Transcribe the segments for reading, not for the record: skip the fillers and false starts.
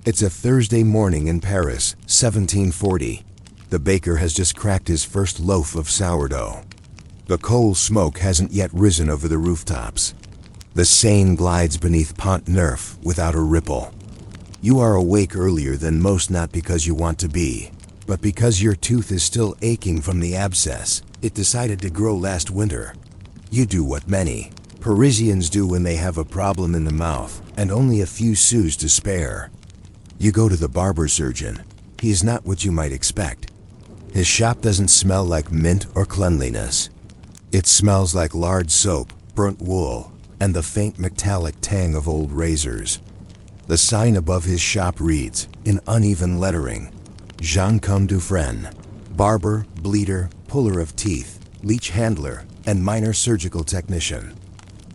It's a Thursday morning in Paris, 1740. The baker has just cracked his first loaf of sourdough. The coal smoke hasn't yet risen over the rooftops. The Seine glides beneath Pont Neuf without a ripple. You are awake earlier than most, not because you want to be, but because your tooth is still aching from the abscess it decided to grow last winter. You do what many Parisians do when they have a problem in the mouth and only a few sous to spare. You go to the barber-surgeon. He is not what you might expect. His shop doesn't smell like mint or cleanliness. It smells like lard soap, burnt wool, and the faint metallic tang of old razors. The sign above his shop reads, in uneven lettering, Jean Comme Dufresne, barber, bleeder, puller of teeth, leech handler, and minor surgical technician.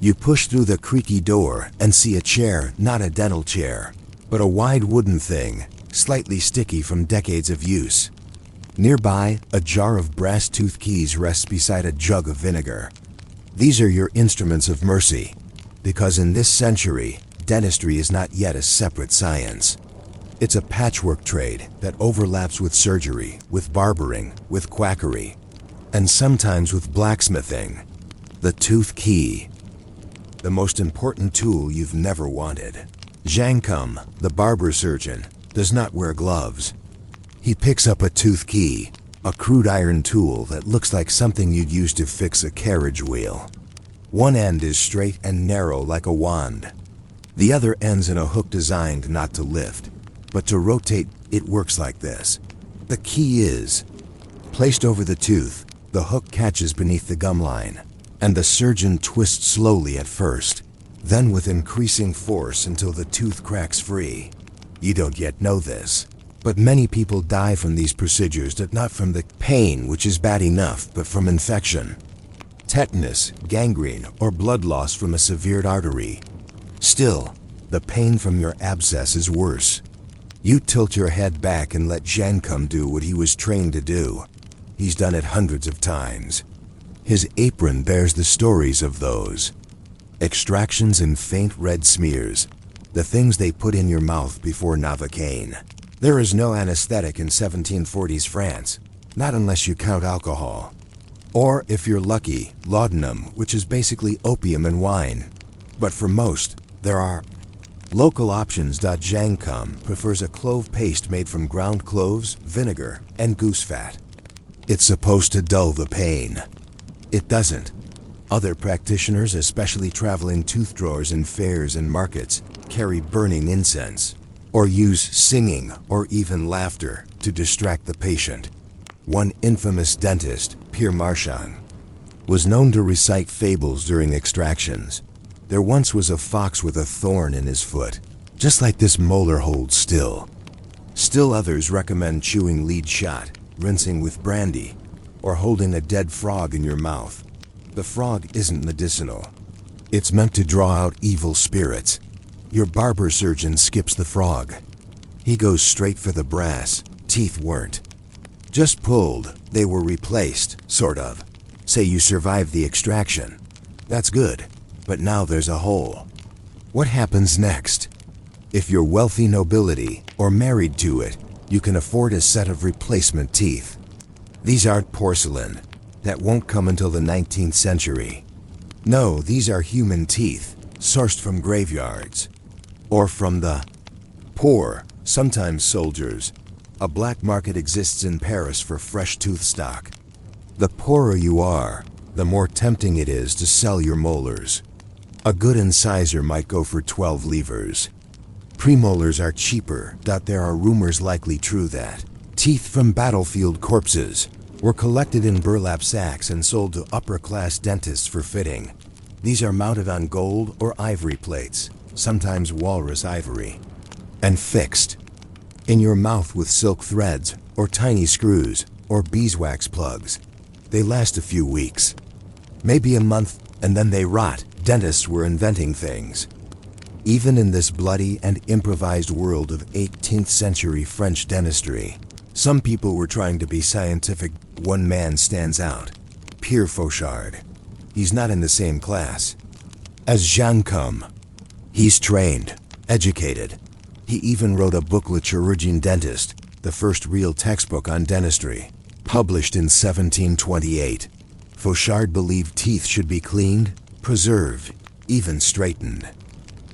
You push through the creaky door and see a chair, not a dental chair, but a wide wooden thing, slightly sticky from decades of use. Nearby, a jar of brass tooth keys rests beside a jug of vinegar. These are your instruments of mercy, because in this century, dentistry is not yet a separate science. It's a patchwork trade that overlaps with surgery, with barbering, with quackery, and sometimes with blacksmithing. The tooth key. The most important tool you've never wanted. Jean Comme, the barber-surgeon, does not wear gloves. He picks up a tooth key, a crude iron tool that looks like something you'd use to fix a carriage wheel. One end is straight and narrow like a wand. The other ends in a hook designed not to lift, but to rotate. It works like this. The key is placed over the tooth. The hook catches beneath the gum line, and the surgeon twists slowly at first, then with increasing force until the tooth cracks free. You don't yet know this, but many people die from these procedures, not from the pain, which is bad enough, but from infection, tetanus, gangrene, or blood loss from a severed artery. Still, the pain from your abscess is worse. You tilt your head back and let Jean Comme do what he was trained to do. He's done it hundreds of times. His apron bears the stories of those extractions and faint red smears, the things they put in your mouth before Novocaine. There is no anesthetic in 1740s France, not unless you count alcohol. Or, if you're lucky, laudanum, which is basically opium and wine. But for most, there are local options. Jean Comme prefers a clove paste made from ground cloves, vinegar, and goose fat. It's supposed to dull the pain. It doesn't. Other practitioners, especially traveling tooth drawers in fairs and markets, carry burning incense, or use singing or even laughter to distract the patient. One infamous dentist, Pierre Marchand, was known to recite fables during extractions. There once was a fox with a thorn in his foot, just like this molar holds still. Still others recommend chewing lead shot, rinsing with brandy, or holding a dead frog in your mouth. The frog isn't medicinal. It's meant to draw out evil spirits. Your barber surgeon skips the frog. He goes straight for the brass. Teeth weren't just pulled, they were replaced, sort of. Say you survived the extraction. That's good, but now there's a hole. What happens next? If you're wealthy nobility or married to it, you can afford a set of replacement teeth. These aren't porcelain. That won't come until the 19th century. No, these are human teeth, sourced from graveyards. Or from the poor, sometimes soldiers. A black market exists in Paris for fresh tooth stock. The poorer you are, the more tempting it is to sell your molars. A good incisor might go for 12 livres. Premolars are cheaper. There are rumors, likely true, that teeth from battlefield corpses were collected in burlap sacks and sold to upper-class dentists for fitting. These are mounted on gold or ivory plates, sometimes walrus ivory, and fixed in your mouth with silk threads or tiny screws or beeswax plugs. They last a few weeks, maybe a month, and then they rot. Dentists were inventing things. Even in this bloody and improvised world of 18th century French dentistry, some people were trying to be scientific. One man stands out, Pierre Fauchard. He's not in the same class as Jean Comme. He's trained, educated, He even wrote a booklet urging dentist, the first real textbook on dentistry, published in 1728. Fauchard believed teeth should be cleaned, preserved, even straightened.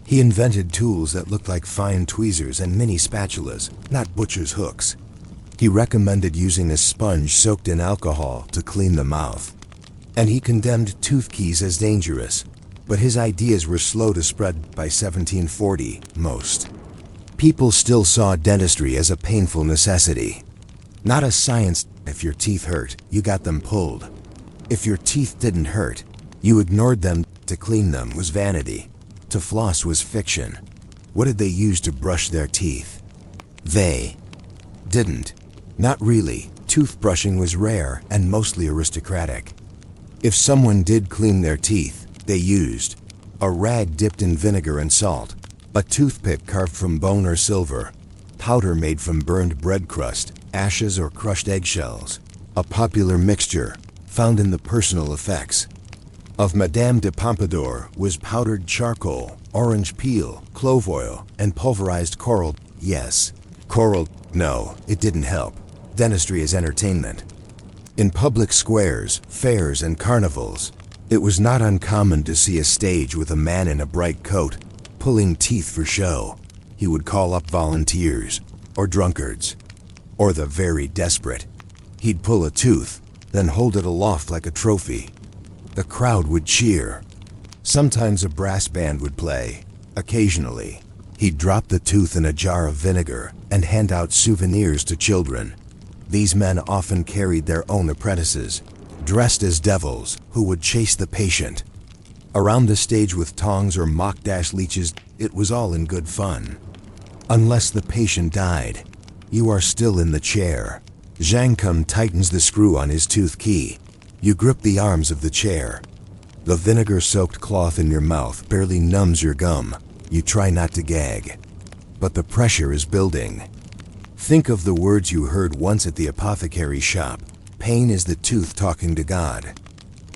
He invented tools that looked like fine tweezers and mini spatulas, not butcher's hooks. He recommended using a sponge soaked in alcohol to clean the mouth. And he condemned tooth keys as dangerous, but his ideas were slow to spread by 1740, most. People still saw dentistry as a painful necessity, not a science. If your teeth hurt, you got them pulled. If your teeth didn't hurt, you ignored them. To clean them was vanity. To floss was fiction. What did they use to brush their teeth? They didn't. Not really. Toothbrushing was rare and mostly aristocratic. If someone did clean their teeth, they used a rag dipped in vinegar and salt, a toothpick carved from bone or silver, powder made from burned bread crust, ashes or crushed eggshells, a popular mixture found in the personal effects of Madame de Pompadour was powdered charcoal, orange peel, clove oil, and pulverized coral. Yes, coral. No, it didn't help. Dentistry is entertainment. In public squares, fairs, and carnivals, it was not uncommon to see a stage with a man in a bright coat, pulling teeth for show. He would call up volunteers, or drunkards, or the very desperate. He'd pull a tooth, then hold it aloft like a trophy. The crowd would cheer. Sometimes a brass band would play. Occasionally, he'd drop the tooth in a jar of vinegar and hand out souvenirs to children. These men often carried their own apprentices, dressed as devils, who would chase the patient around the stage with tongs or mock dash leeches. It was all in good fun. Unless the patient died, you are still in the chair. Jankum tightens the screw on his tooth key. You grip the arms of the chair. The vinegar-soaked cloth in your mouth barely numbs your gum. You try not to gag, but the pressure is building. Think of the words you heard once at the apothecary shop. Pain is the tooth talking to God.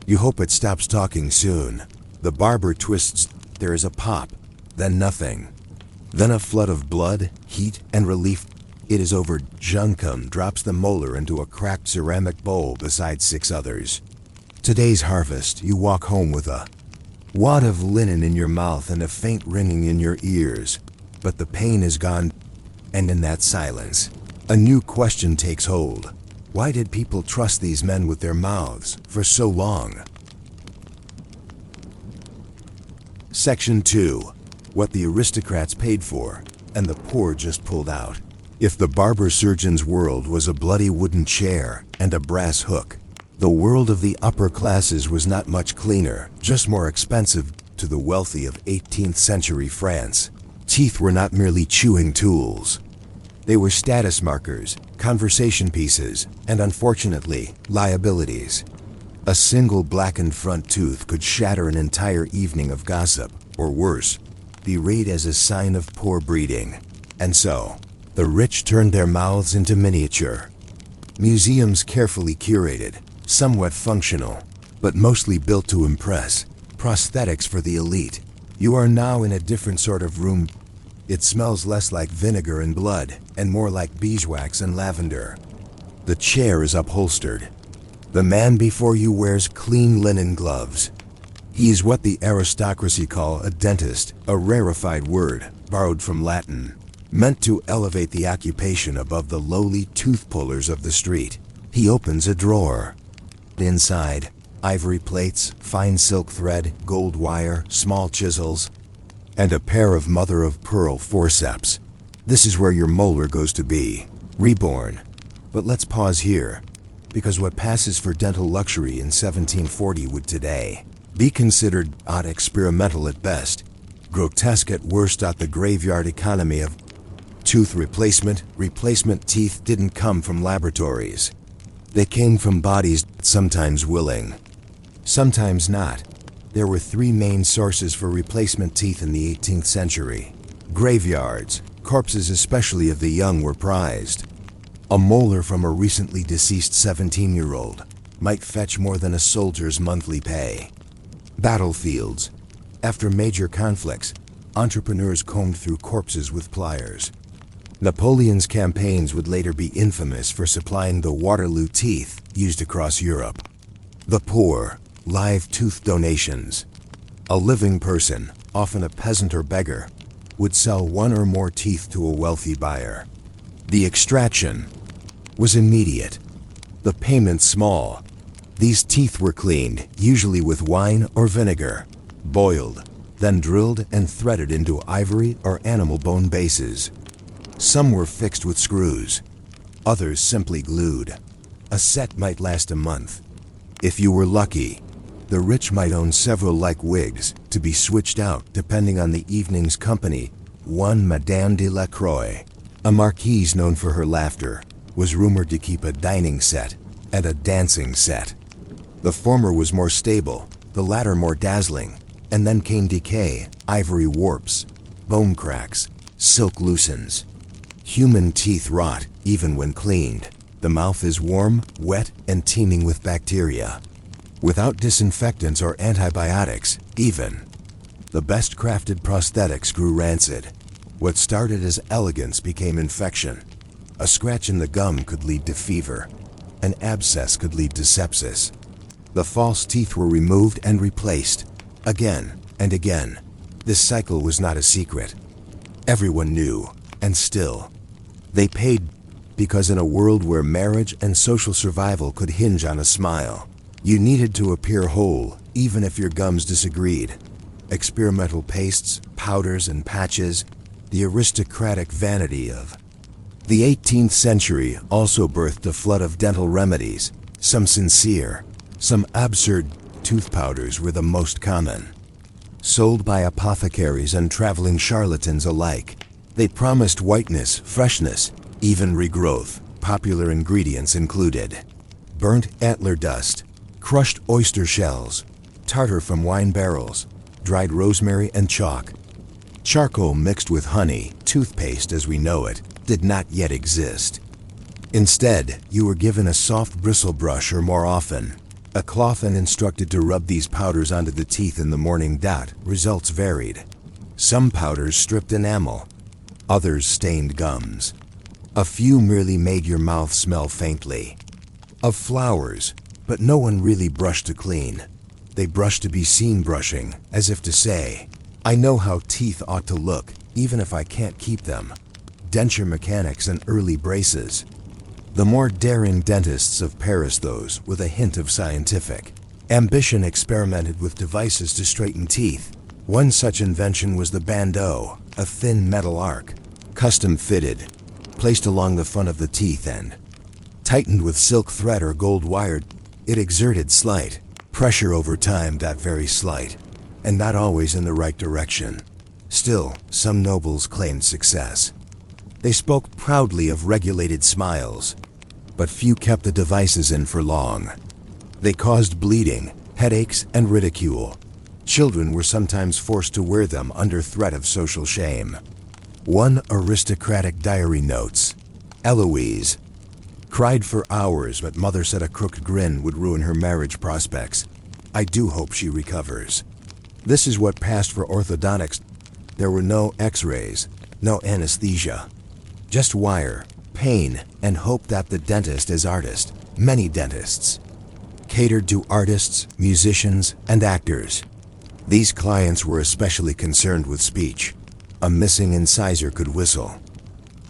You hope it stops talking soon. The barber twists. There is a pop, then nothing. Then a flood of blood, heat, and relief. It is over. Jankum drops the molar into a cracked ceramic bowl beside 6 others. Today's harvest, you walk home with a wad of linen in your mouth and a faint ringing in your ears. But the pain is gone, and in that silence, a new question takes hold. Why did people trust these men with their mouths for so long? Section 2. What the aristocrats paid for, and the poor just pulled out. If the barber-surgeons' world was a bloody wooden chair and a brass hook, the world of the upper classes was not much cleaner, just more expensive. To the wealthy of 18th century France, teeth were not merely chewing tools. They were status markers, conversation pieces, and unfortunately, liabilities. A single blackened front tooth could shatter an entire evening of gossip, or worse, be read as a sign of poor breeding. And so, the rich turned their mouths into miniature museums, carefully curated, somewhat functional, but mostly built to impress, prosthetics for the elite. You are now in a different sort of room. It smells less like vinegar and blood, and more like beeswax and lavender. The chair is upholstered. The man before you wears clean linen gloves. He is what the aristocracy call a dentist, a rarefied word, borrowed from Latin, meant to elevate the occupation above the lowly tooth pullers of the street. He opens a drawer. Inside, ivory plates, fine silk thread, gold wire, small chisels, and a pair of mother-of-pearl forceps. This is where your molar goes to be, reborn. But let's pause here, because what passes for dental luxury in 1740 would today be considered odd, experimental at best, grotesque at worst. The graveyard economy of tooth replacement teeth didn't come from laboratories. They came from bodies, sometimes willing, sometimes not. There were 3 main sources for replacement teeth in the 18th century. Graveyards, corpses especially of the young, were prized. A molar from a recently deceased 17-year-old might fetch more than a soldier's monthly pay. Battlefields. After major conflicts, entrepreneurs combed through corpses with pliers. Napoleon's campaigns would later be infamous for supplying the Waterloo teeth used across Europe. The poor, live tooth donations. A living person, often a peasant or beggar, would sell one or more teeth to a wealthy buyer. The extraction was immediate, the payment small. These teeth were cleaned, usually with wine or vinegar, boiled, then drilled and threaded into ivory or animal bone bases. Some were fixed with screws, others simply glued. A set might last a month. If you were lucky, the rich might own several like wigs to be switched out depending on the evening's company. One Madame de la Croix, a marquise known for her laughter, was rumored to keep a dining set and a dancing set. The former was more stable, the latter more dazzling, and then came decay, ivory warps, bone cracks, silk loosens. Human teeth rot even when cleaned. The mouth is warm, wet, and teeming with bacteria. Without disinfectants or antibiotics, even, the best crafted prosthetics grew rancid. What started as elegance became infection. A scratch in the gum could lead to fever. An abscess could lead to sepsis. The false teeth were removed and replaced, again and again. This cycle was not a secret. Everyone knew, and still, they paid because in a world where marriage and social survival could hinge on a smile, you needed to appear whole, even if your gums disagreed. Experimental pastes, powders, and patches, the aristocratic vanity of the 18th century also birthed a flood of dental remedies, some sincere, some absurd. Tooth powders were the most common. Sold by apothecaries and traveling charlatans alike, they promised whiteness, freshness, even regrowth. Popular ingredients included burnt antler dust, crushed oyster shells, tartar from wine barrels, dried rosemary and chalk. Charcoal mixed with honey, toothpaste as we know it, did not yet exist. Instead, you were given a soft bristle brush or more often, a cloth and instructed to rub these powders onto the teeth in the morning. Results varied. Some powders stripped enamel, others stained gums. A few merely made your mouth smell faintly of flowers, but no one really brushed to clean. They brushed to be seen brushing, as if to say, I know how teeth ought to look, even if I can't keep them. Denture mechanics and early braces. The more daring dentists of Paris, those with a hint of scientific ambition, experimented with devices to straighten teeth. One such invention was the bandeau, a thin metal arc, custom fitted, placed along the front of the teeth and tightened with silk thread or gold wire. It exerted slight pressure over time, very slight, and not always in the right direction. Still, some nobles claimed success. They spoke proudly of regulated smiles, but few kept the devices in for long. They caused bleeding, headaches, and ridicule. Children were sometimes forced to wear them under threat of social shame. One aristocratic diary notes, Eloise cried for hours, but mother said a crooked grin would ruin her marriage prospects. I do hope she recovers. This is what passed for orthodontics. There were no x-rays, no anesthesia, just wire, pain, and hope that the dentist is artist. Many dentists catered to artists, musicians, and actors. These clients were especially concerned with speech. A missing incisor could whistle.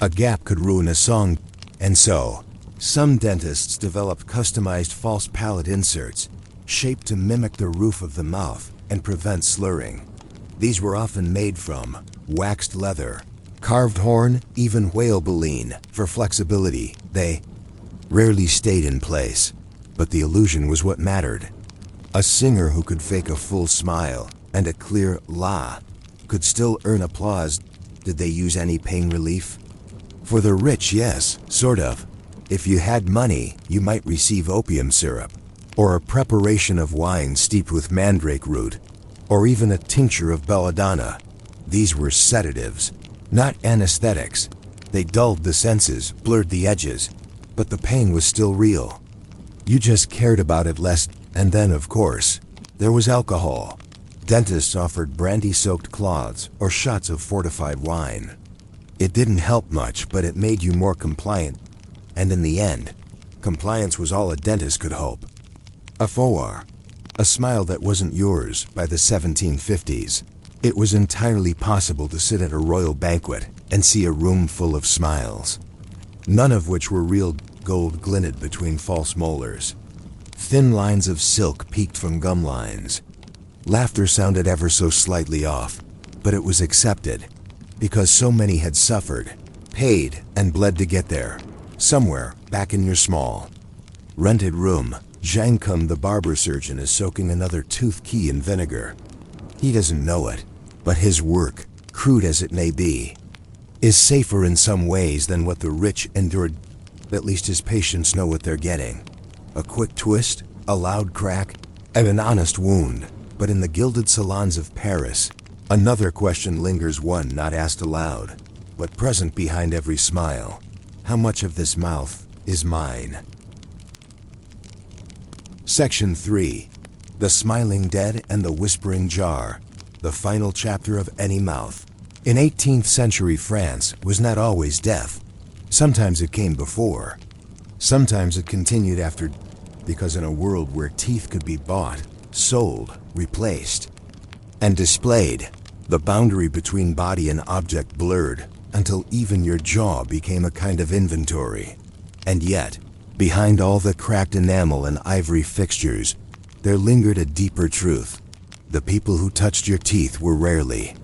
A gap could ruin a song. And so, some dentists developed customized false palate inserts, shaped to mimic the roof of the mouth and prevent slurring. These were often made from waxed leather, carved horn, even whale-baleen. For flexibility, they rarely stayed in place, but the illusion was what mattered. A singer who could fake a full smile and a clear la could still earn applause. Did they use any pain relief? For the rich, yes, sort of. If you had money, you might receive opium syrup, or a preparation of wine steeped with mandrake root, or even a tincture of belladonna. These were sedatives, not anesthetics. They dulled the senses, blurred the edges, but the pain was still real. You just cared about it less. And then, of course, there was alcohol. Dentists offered brandy-soaked cloths or shots of fortified wine. It didn't help much, but it made you more compliant. And in the end, compliance was all a dentist could hope. A foire, a smile that wasn't yours by the 1750s. It was entirely possible to sit at a royal banquet and see a room full of smiles, none of which were real. Gold glinted between false molars. Thin lines of silk peeked from gum lines. Laughter sounded ever so slightly off, but it was accepted, because so many had suffered, paid, and bled to get there, somewhere back in your small, rented room. Zhang Kun, the barber-surgeon, is soaking another tooth key in vinegar. He doesn't know it, but his work, crude as it may be, is safer in some ways than what the rich endured. At least his patients know what they're getting. A quick twist, a loud crack, and an honest wound. But in the gilded salons of Paris, another question lingers, one not asked aloud, but present behind every smile. How much of this mouth is mine? Section 3. The Smiling Dead and the Whispering Jar. The final chapter of any mouth. In 18th century France was not always death. Sometimes it came before. Sometimes it continued after, because in a world where teeth could be bought, sold, replaced, and displayed, the boundary between body and object blurred until even your jaw became a kind of inventory. And yet, behind all the cracked enamel and ivory fixtures, there lingered a deeper truth. The people who touched your teeth were rarely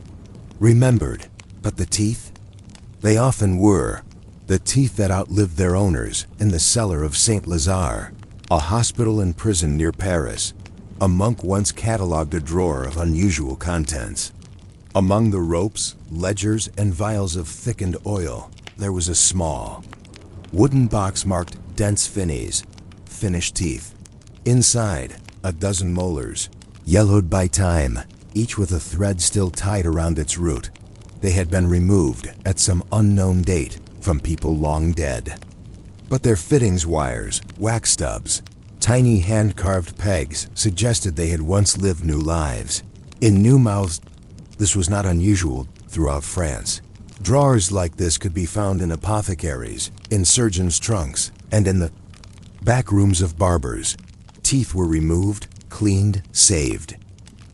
remembered, but the teeth? They often were. The teeth that outlived their owners. In the cellar of Saint Lazare, a hospital and prison near Paris, a monk once catalogued a drawer of unusual contents. Among the ropes, ledgers, and vials of thickened oil, there was a small wooden box marked Dents Finis, finished teeth. Inside, a dozen molars, yellowed by time, each with a thread still tied around its root. They had been removed at some unknown date from people long dead. But their fittings wires, wax stubs, tiny hand-carved pegs suggested they had once lived new lives. In new mouths, this was not unusual throughout France. Drawers like this could be found in apothecaries, in surgeons' trunks, and in the back rooms of barbers. Teeth were removed, cleaned, saved.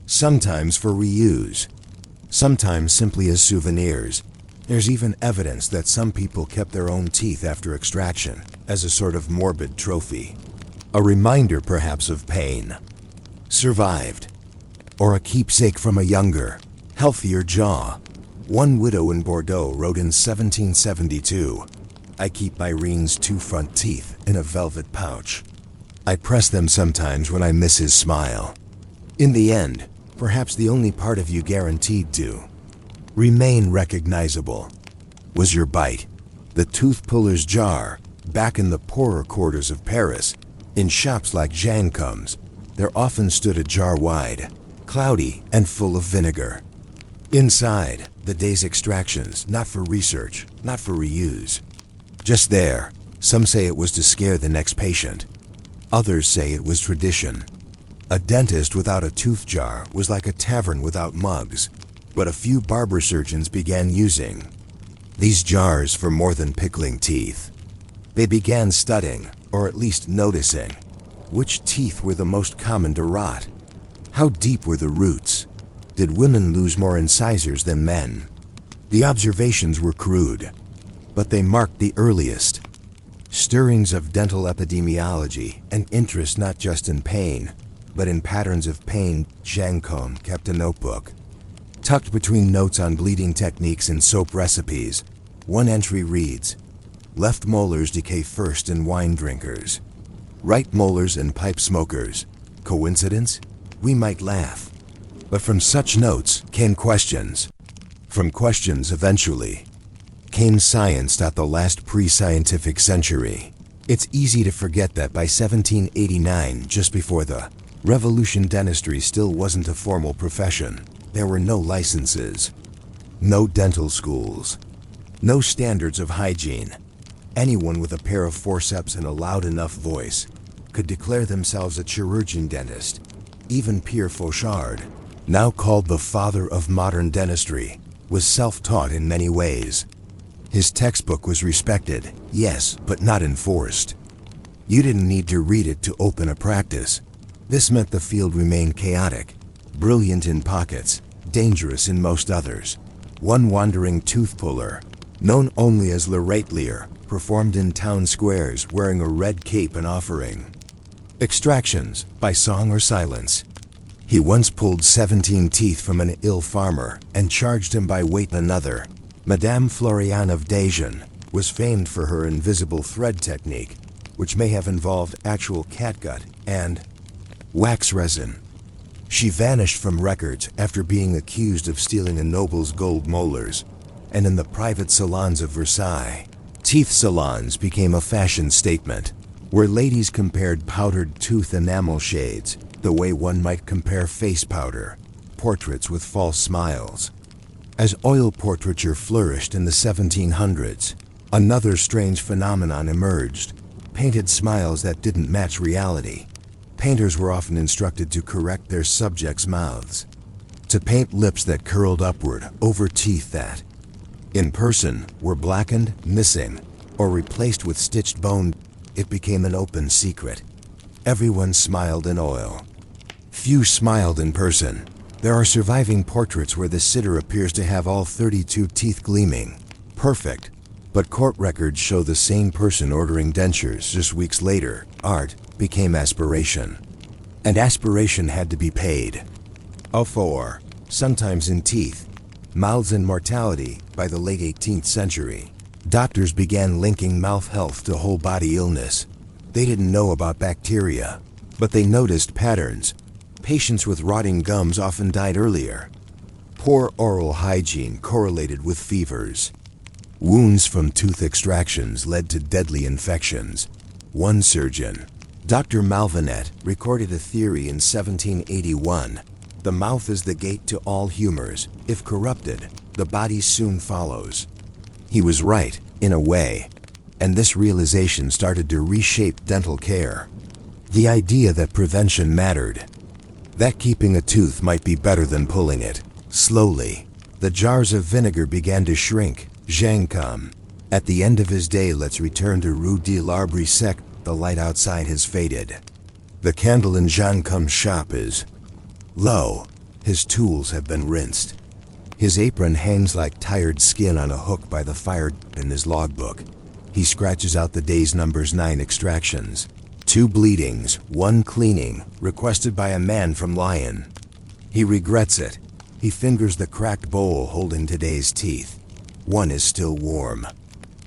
Sometimes for reuse, sometimes simply as souvenirs. There's even evidence that some people kept their own teeth after extraction, as a sort of morbid trophy. A reminder perhaps of pain survived, or a keepsake from a younger, healthier jaw. One widow in Bordeaux wrote in 1772, "I keep Irene's two front teeth in a velvet pouch. I press them sometimes when I miss his smile." In the end, perhaps the only part of you guaranteed to remain recognizable was your bite. The tooth puller's jar, back in the poorer quarters of Paris, in shops like Zhang Kun's, there often stood a jar wide, cloudy and full of vinegar. Inside, the day's extractions, not for research, not for reuse. Just there. Some say it was to scare the next patient. Others say it was tradition. A dentist without a tooth jar was like a tavern without mugs. But a few barber-surgeons began using these jars for more than pickling teeth. They began studying, or at least noticing, which teeth were the most common to rot. How deep were the roots? Did women lose more incisors than men? The observations were crude, but they marked the earliest stirrings of dental epidemiology and interest not just in pain, but in patterns of pain. Zhang Kun kept a notebook. Tucked between notes on bleeding techniques and soap recipes, one entry reads, "Left molars decay first in wine drinkers. Right molars in pipe smokers. Coincidence? We might laugh." But from such notes came questions. From questions, eventually, came science. The last pre-scientific century. It's easy to forget that by 1789, just before the Revolution, dentistry still wasn't a formal profession. There were no licenses, no dental schools, no standards of hygiene. Anyone with a pair of forceps and a loud enough voice could declare themselves a chirurgeon dentist. Even Pierre Fauchard, now called the father of modern dentistry, was self-taught in many ways. His textbook was respected, yes, but not enforced. You didn't need to read it to open a practice. This meant the field remained chaotic, brilliant in pockets, dangerous in most others. One wandering tooth puller, known only as Le Ratelier, performed in town squares wearing a red cape and offering extractions by song or silence. He once pulled 17 teeth from an ill farmer and charged him by weight. Another, Madame Floriane of Dijon, was famed for her invisible thread technique, which may have involved actual catgut and wax resin. She vanished from records after being accused of stealing a noble's gold molars, and in the private salons of Versailles, teeth salons became a fashion statement, where ladies compared powdered tooth enamel shades the way one might compare face powder, portraits with false smiles. As oil portraiture flourished in the 1700s, another strange phenomenon emerged: painted smiles that didn't match reality. Painters were often instructed to correct their subjects' mouths, to paint lips that curled upward over teeth that, in person, were blackened, missing, or replaced with stitched bone. It became an open secret. Everyone smiled in oil. Few smiled in person. There are surviving portraits where the sitter appears to have all 32 teeth gleaming, perfect, but court records show the same person ordering dentures just weeks later. Art became aspiration, and aspiration had to be paid. For, sometimes in teeth, mouths and mortality. By the late 18th century, doctors began linking mouth health to whole body illness. They didn't know about bacteria, but they noticed patterns. Patients with rotting gums often died earlier. Poor oral hygiene correlated with fevers. Wounds from tooth extractions led to deadly infections. One surgeon, Dr. Malvinet, recorded a theory in 1781. The mouth is the gate to all humors. If corrupted, the body soon follows. He was right, in a way, and this realization started to reshape dental care. The idea that prevention mattered, that keeping a tooth might be better than pulling it. Slowly, the jars of vinegar began to shrink. Jean come. At the end of his day, let's return to Rue de l'Arbre Sec. The light outside has faded. The candle in Jean Come's shop is low. His tools have been rinsed. His apron hangs like tired skin on a hook by the fire. In his logbook, he scratches out the day's numbers: 9 extractions, 2 bleedings, 1 cleaning, requested by a man from Lyon. He regrets it. He fingers the cracked bowl holding today's teeth. 1 is still warm.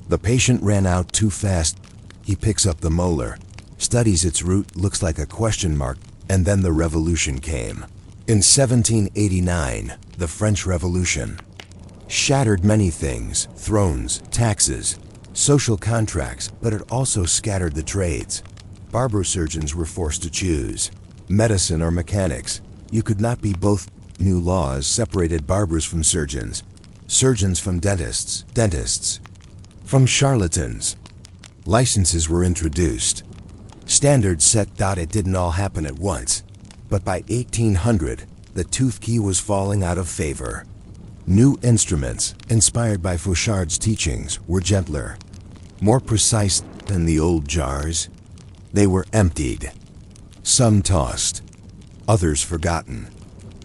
The patient ran out too fast. He picks up the molar, studies its root, looks like a question mark, and then the revolution came. In 1789, the French Revolution shattered many things: thrones, taxes, social contracts, but it also scattered the trades. Barber-surgeons were forced to choose medicine or mechanics. You could not be both. New laws separated barbers from surgeons, surgeons from dentists, dentists from charlatans. Licenses were introduced. Standards set. It didn't all happen at once, but by 1800, the tooth key was falling out of favor. New instruments, inspired by Fauchard's teachings, were gentler, more precise than the old jars. They were emptied, some tossed, others forgotten.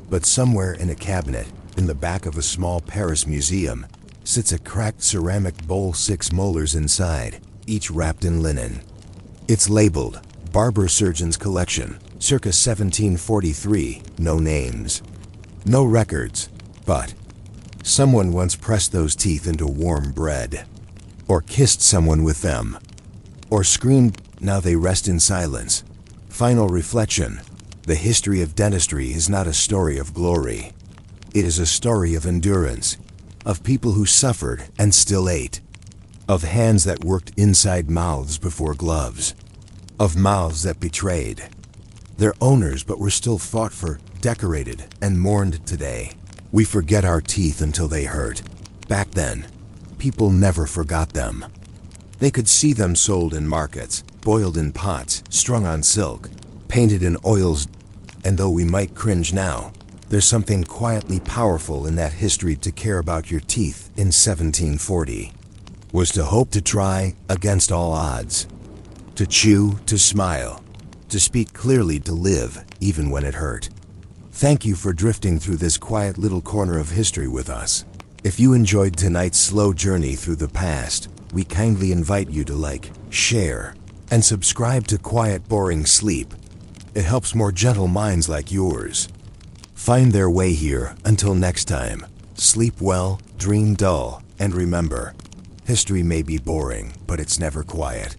But somewhere in a cabinet, in the back of a small Paris museum, sits a cracked ceramic bowl, 6 molars inside, each wrapped in linen. It's labeled Barber-Surgeons Collection, circa 1743, no names, no records, but someone once pressed those teeth into warm bread, or kissed someone with them, or screamed. Now they rest in silence. Final reflection: the history of dentistry is not a story of glory. It is a story of endurance, of people who suffered and still ate, of hands that worked inside mouths before gloves, of mouths that betrayed their owners but were still fought for, decorated, and mourned. Today, we forget our teeth until they hurt. Back then, people never forgot them. They could see them sold in markets, boiled in pots, strung on silk, painted in oils, and though we might cringe now, There's something quietly powerful in that history. To care about your teeth in 1740 was to hope, to try against all odds, to chew, to smile, to speak clearly, to live even when it hurt. Thank you for drifting through this quiet little corner of history with us. If you enjoyed tonight's slow journey through the past, we kindly invite you to like, share, and subscribe to Quiet Boring Sleep. It helps more gentle minds like yours find their way here. Until next time, sleep well, dream dull, and remember, history may be boring, but it's never quiet.